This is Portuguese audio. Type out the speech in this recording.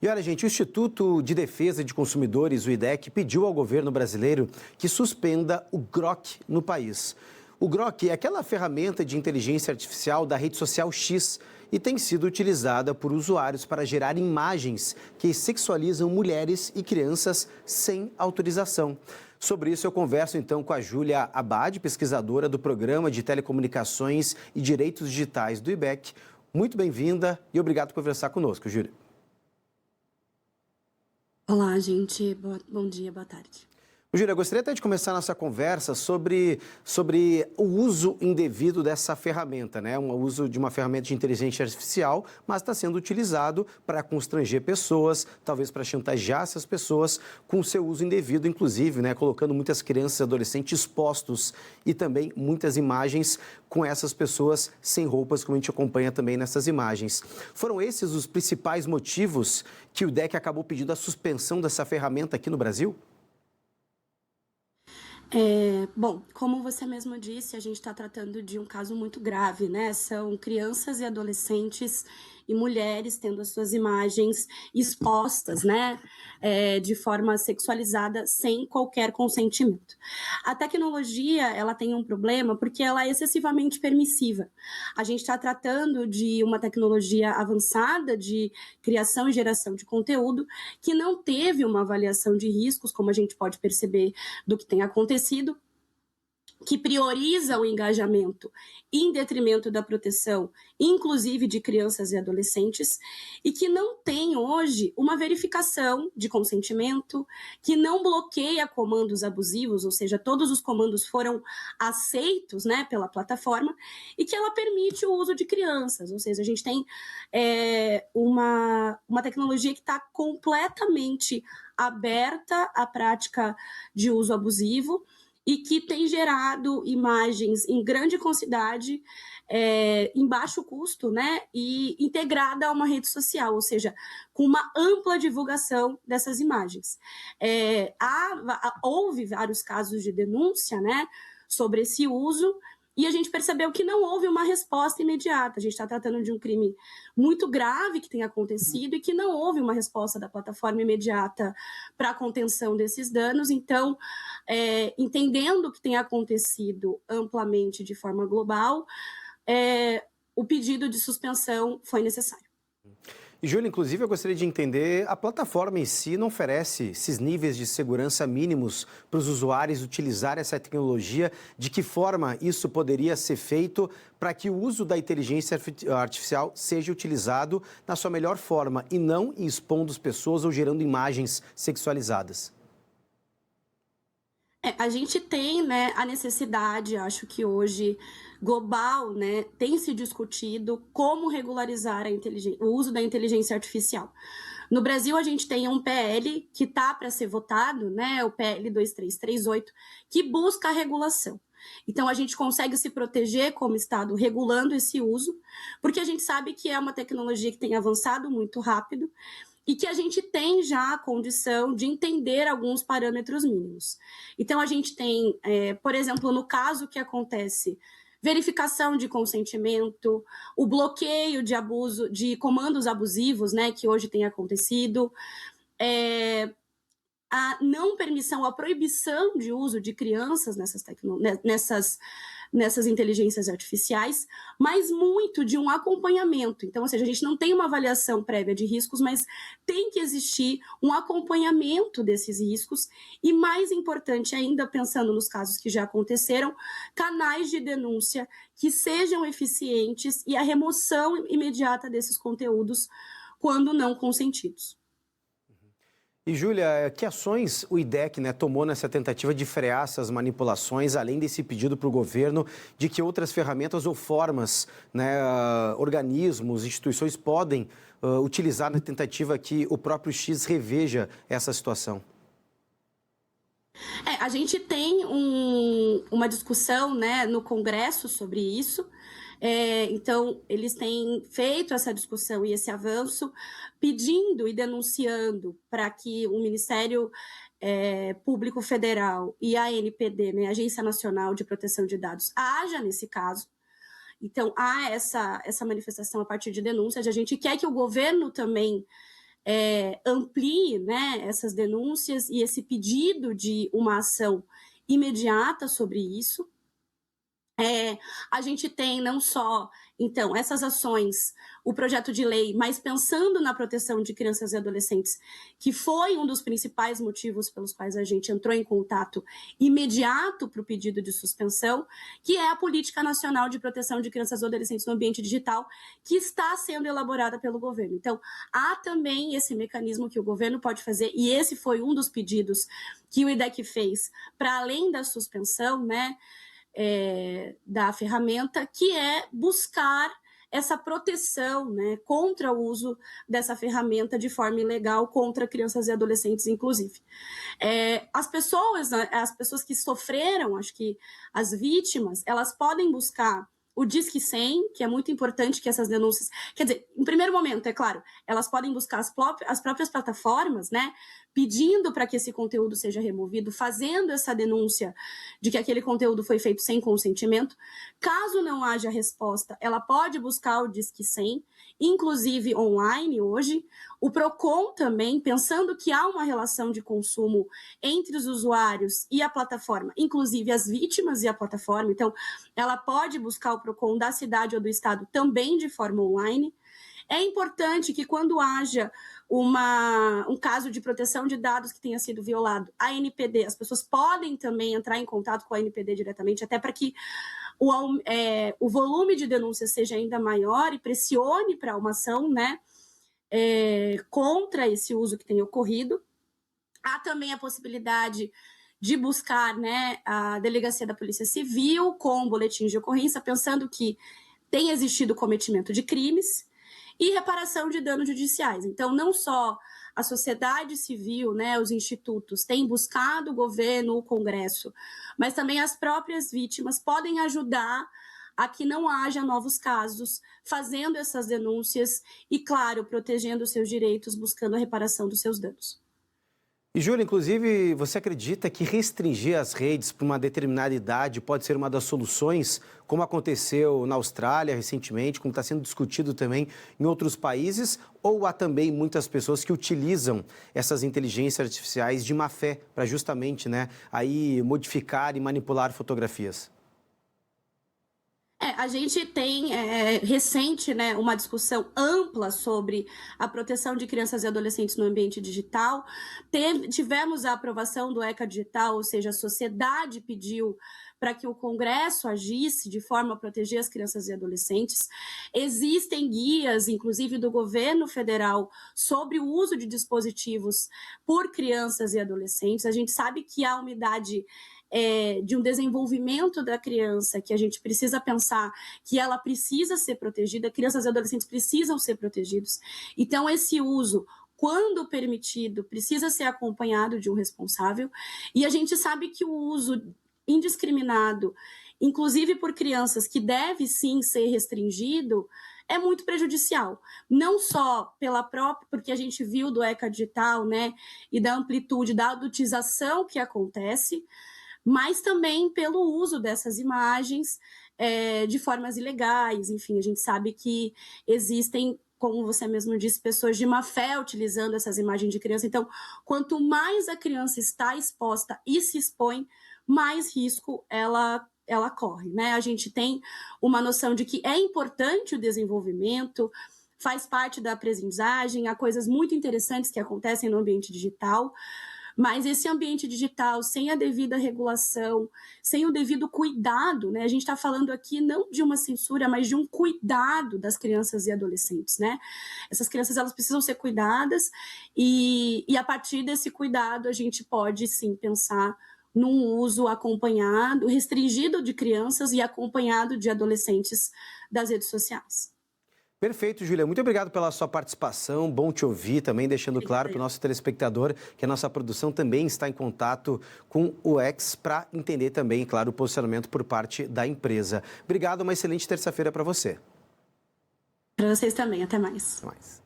E olha, gente, o Instituto de Defesa de Consumidores, o IDEC, pediu ao governo brasileiro que suspenda o Grok no país. O Grok é aquela ferramenta de inteligência artificial da rede social X e tem sido utilizada por usuários para gerar imagens que sexualizam mulheres e crianças sem autorização. Sobre isso, eu converso então com a Júlia Abad, pesquisadora do Programa de Telecomunicações e Direitos Digitais do IDEC. Muito bem-vinda e obrigado por conversar conosco, Júlia. Olá, gente. Bom dia, boa tarde. Júlia, gostaria até de começar a nossa conversa sobre o uso indevido dessa ferramenta, né? O uso de uma ferramenta de inteligência artificial, mas está sendo utilizado para constranger pessoas, talvez para chantagear essas pessoas com o seu uso indevido, inclusive, né? Colocando muitas crianças e adolescentes expostos e também muitas imagens com essas pessoas sem roupas, como a gente acompanha também nessas imagens. Foram esses os principais motivos que o IDEC acabou pedindo a suspensão dessa ferramenta aqui no Brasil? Bom, como você mesmo disse, a gente está tratando de um caso muito grave, né? São crianças e adolescentes e mulheres tendo as suas imagens expostas, né? De forma sexualizada, sem qualquer consentimento. A tecnologia, ela tem um problema porque ela é excessivamente permissiva. A gente está tratando de uma tecnologia avançada de criação e geração de conteúdo que não teve uma avaliação de riscos, como a gente pode perceber do que tem acontecido, que prioriza o engajamento em detrimento da proteção, inclusive de crianças e adolescentes, e que não tem hoje uma verificação de consentimento, que não bloqueia comandos abusivos, ou seja, todos os comandos foram aceitos, né, pela plataforma, e que ela permite o uso de crianças, ou seja, a gente tem uma tecnologia que está completamente aberta à prática de uso abusivo, e que tem gerado imagens em grande quantidade, em baixo custo, né, e integrada a uma rede social, ou seja, com uma ampla divulgação dessas imagens. Houve vários casos de denúncia, né, sobre esse uso, e a gente percebeu que não houve uma resposta imediata. A gente está tratando de um crime muito grave que tem acontecido e que não houve uma resposta da plataforma imediata para a contenção desses danos. Então, entendendo o que tem acontecido amplamente de forma global, o pedido de suspensão foi necessário. E, Júlia, inclusive, eu gostaria de entender, a plataforma em si não oferece esses níveis de segurança mínimos para os usuários utilizarem essa tecnologia? De que forma isso poderia ser feito para que o uso da inteligência artificial seja utilizado na sua melhor forma e não expondo as pessoas ou gerando imagens sexualizadas? A gente tem, né, a necessidade, acho que hoje, global, né, tem se discutido como regularizar o uso da inteligência artificial. No Brasil, a gente tem um PL que está para ser votado, né, o PL 2338, que busca a regulação. Então, a gente consegue se proteger como Estado regulando esse uso, porque a gente sabe que é uma tecnologia que tem avançado muito rápido, e que a gente tem já a condição de entender alguns parâmetros mínimos. Então, a gente tem, por exemplo, no caso que acontece, verificação de consentimento, o bloqueio de abuso, de comandos abusivos, né, que hoje tem acontecido, a não permissão, a proibição de uso de crianças nessas inteligências artificiais, mas muito de um acompanhamento. Então, ou seja, a gente não tem uma avaliação prévia de riscos, mas tem que existir um acompanhamento desses riscos e, mais importante ainda, pensando nos casos que já aconteceram, canais de denúncia que sejam eficientes e a remoção imediata desses conteúdos quando não consentidos. E, Júlia, que ações o IDEC, né, tomou nessa tentativa de frear essas manipulações, além desse pedido para o governo de que outras ferramentas ou formas, né, organismos, instituições podem utilizar na tentativa que o próprio X reveja essa situação? A gente tem uma discussão, né, no Congresso sobre isso. Então, eles têm feito essa discussão e esse avanço, pedindo e denunciando para que o Ministério Público Federal e a ANPD, né, Agência Nacional de Proteção de Dados, haja nesse caso. Então, há essa manifestação a partir de denúncias. A gente quer que o governo também amplie, né, essas denúncias e esse pedido de uma ação imediata sobre isso. A gente tem não só, então, essas ações, o projeto de lei, mas pensando na proteção de crianças e adolescentes, que foi um dos principais motivos pelos quais a gente entrou em contato imediato para o pedido de suspensão, que é a Política Nacional de Proteção de Crianças e Adolescentes no Ambiente Digital, que está sendo elaborada pelo governo. Então, há também esse mecanismo que o governo pode fazer, e esse foi um dos pedidos que o IDEC fez, para além da suspensão, né, da ferramenta, que é buscar essa proteção, né, contra o uso dessa ferramenta de forma ilegal contra crianças e adolescentes, inclusive. As pessoas que sofreram, acho que as vítimas, elas podem buscar o Disque 100, que é muito importante que essas denúncias... Quer dizer, em primeiro momento, é claro, elas podem buscar as próprias plataformas, né, pedindo para que esse conteúdo seja removido, fazendo essa denúncia de que aquele conteúdo foi feito sem consentimento. Caso não haja resposta, ela pode buscar o Disque 100, inclusive online hoje. O Procon também, pensando que há uma relação de consumo entre os usuários e a plataforma, inclusive as vítimas e a plataforma, então ela pode buscar o Procon da cidade ou do estado também de forma online. É importante que quando haja um caso de proteção de dados que tenha sido violado, a NPD, as pessoas podem também entrar em contato com a NPD diretamente, até para que o volume de denúncias seja ainda maior e pressione para uma ação, né, contra esse uso que tem ocorrido. Há também a possibilidade de buscar, né, a delegacia da Polícia Civil com boletins de ocorrência, pensando que tem existido cometimento de crimes, e reparação de danos judiciais. Então, não só a sociedade civil, né, os institutos, têm buscado o governo, o Congresso, mas também as próprias vítimas podem ajudar a que não haja novos casos, fazendo essas denúncias e, claro, protegendo os seus direitos, buscando a reparação dos seus danos. E, Júlia, inclusive, você acredita que restringir as redes para uma determinada idade pode ser uma das soluções, como aconteceu na Austrália recentemente, como está sendo discutido também em outros países? Ou há também muitas pessoas que utilizam essas inteligências artificiais de má fé para justamente, né, aí modificar e manipular fotografias? A gente tem recente, né, uma discussão ampla sobre a proteção de crianças e adolescentes no ambiente digital. Tivemos a aprovação do ECA Digital, ou seja, a sociedade pediu para que o Congresso agisse de forma a proteger as crianças e adolescentes. Existem guias, inclusive do governo federal, sobre o uso de dispositivos por crianças e adolescentes. A gente sabe que há uma idade de um desenvolvimento da criança, que a gente precisa pensar que ela precisa ser protegida, crianças e adolescentes precisam ser protegidos. Então, esse uso, quando permitido, precisa ser acompanhado de um responsável, e a gente sabe que o uso indiscriminado, inclusive por crianças, que deve sim ser restringido, é muito prejudicial, não só porque a gente viu do ECA Digital, né, e da amplitude da adultização que acontece, mas também pelo uso dessas imagens de formas ilegais. Enfim, a gente sabe que existem, como você mesmo disse, pessoas de má fé utilizando essas imagens de criança. Então, quanto mais a criança está exposta e se expõe, mais risco ela corre, né? A gente tem uma noção de que é importante o desenvolvimento, faz parte da aprendizagem, há coisas muito interessantes que acontecem no ambiente digital, mas esse ambiente digital, sem a devida regulação, sem o devido cuidado, né? A gente está falando aqui não de uma censura, mas de um cuidado das crianças e adolescentes, né? Essas crianças, elas precisam ser cuidadas e a partir desse cuidado a gente pode, sim, pensar num uso acompanhado, restringido de crianças e acompanhado de adolescentes das redes sociais. Perfeito, Júlia. Muito obrigado pela sua participação. Bom te ouvir também, deixando claro para o nosso telespectador que a nossa produção também está em contato com o X para entender também, claro, o posicionamento por parte da empresa. Obrigado, uma excelente terça-feira para você. Para vocês também. Até mais. Até mais.